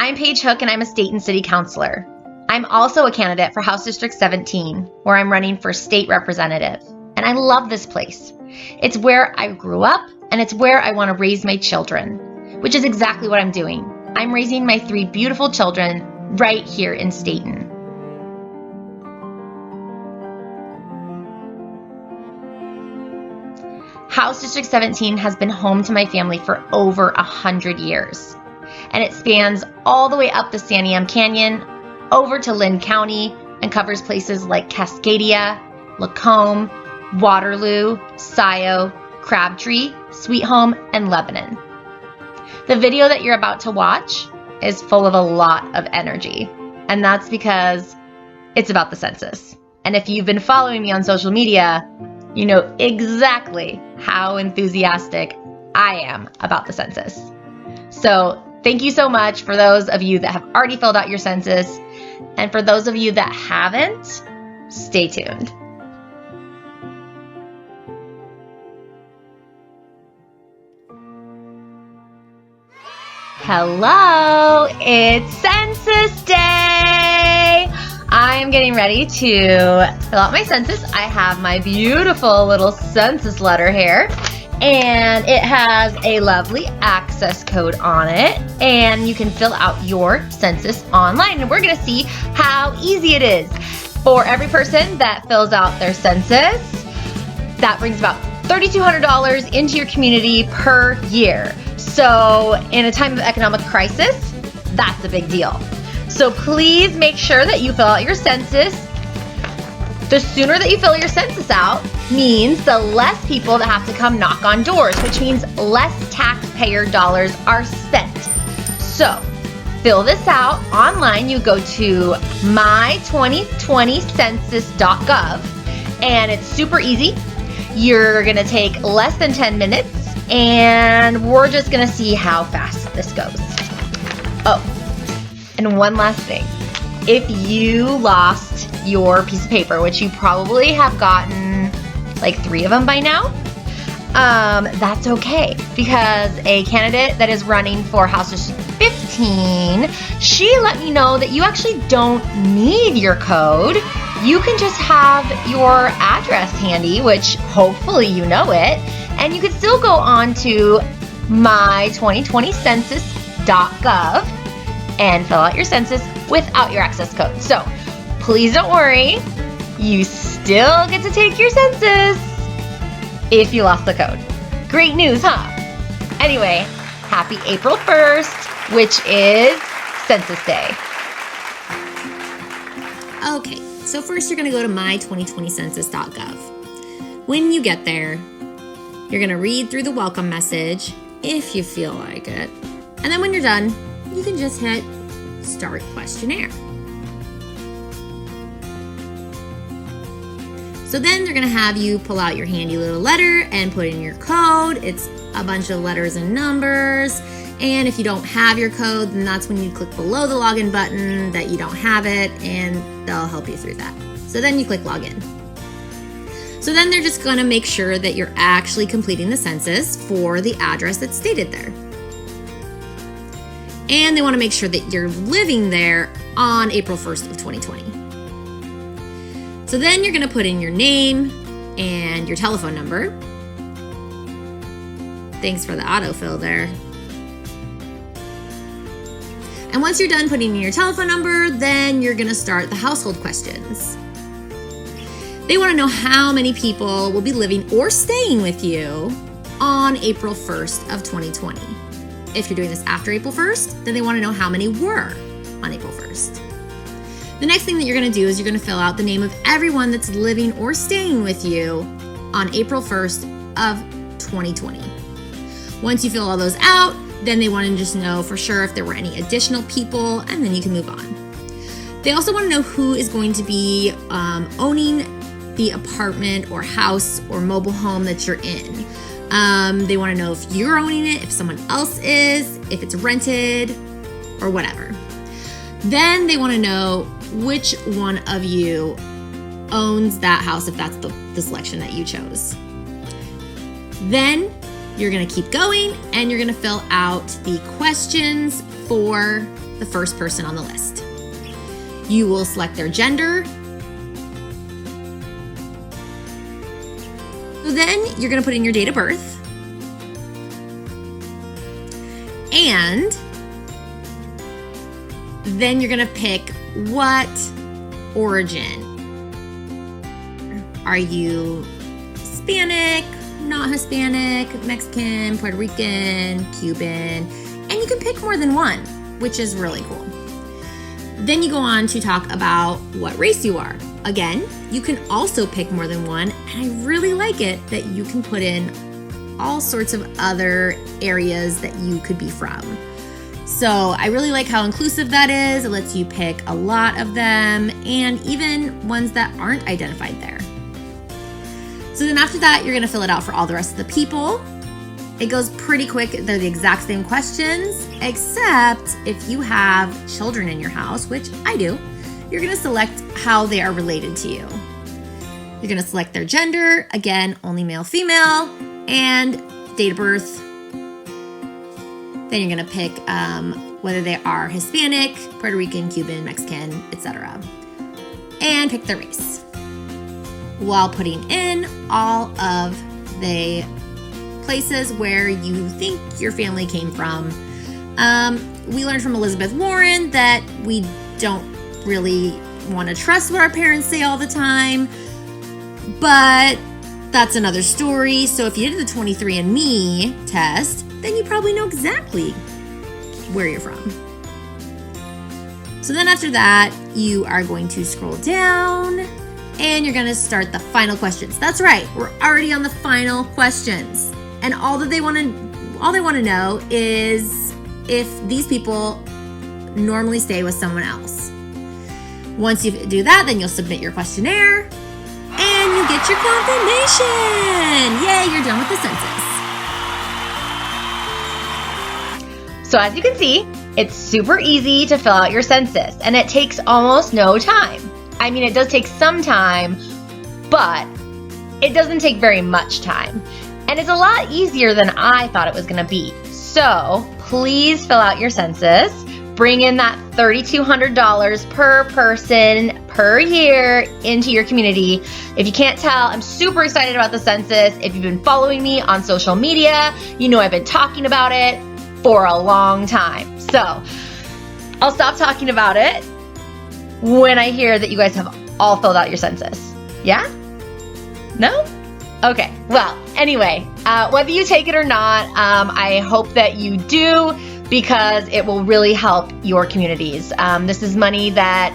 I'm Paige Hook, and I'm a state and city councilor. I'm also a candidate for House District 17, where I'm running for state representative. And I love this place. It's where I grew up, and it's where I want to raise my children, which is exactly what I'm doing. I'm raising my 3 beautiful children right here in Staten. House District 17 has been home to my family for over 100 years. And it spans all the way up the Santiam Canyon, over to Lynn County, and covers places like Cascadia, Lacombe, Waterloo, Scioto, Crabtree, Sweet Home, and Lebanon. The video that you're about to watch is full of a lot of energy, and that's because it's about the census. And if you've been following me on social media, you know exactly how enthusiastic I am about the census. So thank you so much for those of you that have already filled out your census. And for those of you that haven't, stay tuned. Hello, it's Census Day. I'm getting ready to fill out my census. I have my beautiful little census letter here, and it has a lovely access code on it, and you can fill out your census online, and we're gonna see how easy it is. For every person that fills out their census, that brings about $3,200 into your community per year. So in a time of economic crisis, that's a big deal. So please make sure that you fill out your census. The sooner that you fill your census out means the less people that have to come knock on doors, which means less taxpayer dollars are spent. So fill this out online. You go to my2020census.gov, and it's super easy. You're gonna take less than 10 minutes, and we're just gonna see how fast this goes. Oh, and one last thing. If you lost your piece of paper, which you probably have gotten like 3 of them by now, that's okay, because a candidate that is running for House District 15, she let me know that you actually don't need your code. You can just have your address handy, which hopefully you know it, and you can still go on to my2020census.gov and fill out your census without your access code. So please don't worry, you still get to take your census if you lost the code. Great news, huh? Anyway, happy April 1st, which is Census Day. Okay, so first you're gonna go to my2020census.gov. When you get there, you're gonna read through the welcome message if you feel like it. And then when you're done, you can just hit Start Questionnaire. So then they're gonna have you pull out your handy little letter and put in your code. It's a bunch of letters and numbers. And if you don't have your code, then that's when you click below the login button that you don't have it, and they'll help you through that. So then you click login. So then they're just gonna make sure that you're actually completing the census for the address that's stated there. And they wanna make sure that you're living there on April 1st of 2020. So then you're gonna put in your name and your telephone number. Thanks for the autofill there. And once you're done putting in your telephone number, then you're gonna start the household questions. They wanna know how many people will be living or staying with you on April 1st of 2020. If you're doing this after April 1st, then they wanna know how many were on April 1st. The next thing that you're gonna do is you're gonna fill out the name of everyone that's living or staying with you on April 1st of 2020. Once you fill all those out, then they want to just know for sure if there were any additional people, and then you can move on. They also want to know who is going to be owning the apartment or house or mobile home that you're in. They want to know if you're owning it, if someone else is, if it's rented, or whatever. Then they want to know which one of you owns that house, if that's the selection that you chose. Then you're going to keep going, and you're going to fill out the questions for the first person on the list. You will select their gender. So then you're going to put in your date of birth. And then you're going to pick what origin. Are you Hispanic, not Hispanic, Mexican, Puerto Rican, Cuban? And you can pick more than one, which is really cool. Then you go on to talk about what race you are. Again, you can also pick more than one, and I really like it that you can put in all sorts of other areas that you could be from. So I really like how inclusive that is. It lets you pick a lot of them, and even ones that aren't identified there. So then after that, you're gonna fill it out for all the rest of the people. It goes pretty quick. They're the exact same questions, except if you have children in your house, which I do, you're gonna select how they are related to you. You're gonna select their gender, again, only male, female, and date of birth. Then you're gonna pick whether they are Hispanic, Puerto Rican, Cuban, Mexican, etc. And pick their race, while putting in all of the places where you think your family came from. We learned from Elizabeth Warren that we don't really want to trust what our parents say all the time, but that's another story. So if you did the 23andMe test, then you probably know exactly where you're from. So then after that, you are going to scroll down and you're going to start the final questions. That's right, we're already on the final questions. And all they want to know is if these people normally stay with someone else. Once you do that, then you'll submit your questionnaire and you get your confirmation. Yay, you're done with the census. So as you can see, it's super easy to fill out your census, and it takes almost no time. I mean, it does take some time, but it doesn't take very much time. And it's a lot easier than I thought it was gonna be. So please fill out your census. Bring in that $3,200 per person per year into your community. If you can't tell, I'm super excited about the census. If you've been following me on social media, you know I've been talking about it for a long time. So I'll stop talking about it when I hear that you guys have all filled out your census. Yeah? No? Okay, well, anyway, whether you take it or not, I hope that you do, because it will really help your communities. This is money that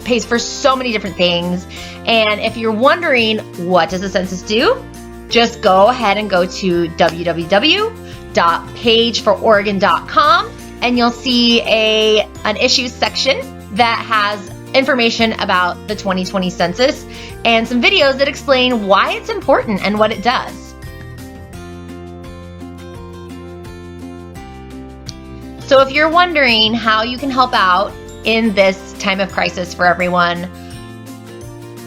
pays for so many different things. And if you're wondering, what does the census do? Just go ahead and go to www.pagefororegon.com and you'll see an issues section that has information about the 2020 census and some videos that explain why it's important and what it does. So if you're wondering how you can help out in this time of crisis for everyone,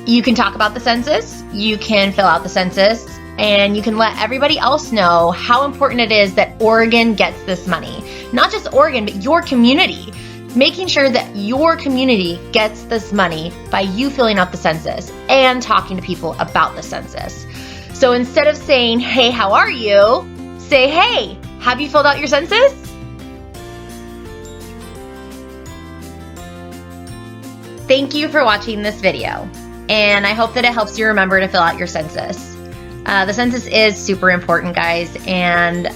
you can talk about the census, you can fill out the census, and you can let everybody else know how important it is that Oregon gets this money. Not just Oregon, but your community. Making sure that your community gets this money by you filling out the census and talking to people about the census. So instead of saying, hey, how are you? Say, hey, have you filled out your census? Thank you for watching this video, and I hope that it helps you remember to fill out your census. The census is super important, guys, and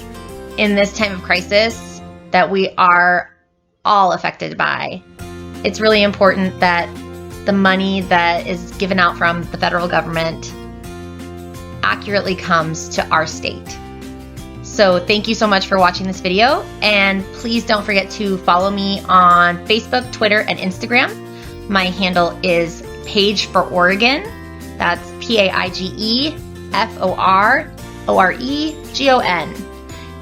in this time of crisis that we are all affected by, it's really important that the money that is given out from the federal government accurately comes to our state. So thank you so much for watching this video, and please don't forget to follow me on Facebook, Twitter, and Instagram. My handle is Page for Oregon. That's PAIGEFOROREGON.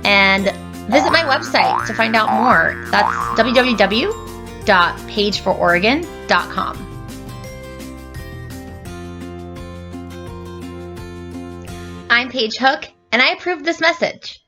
And visit my website to find out more. That's www.pagefororegon.com. I'm Paige Hook, and I approve this message.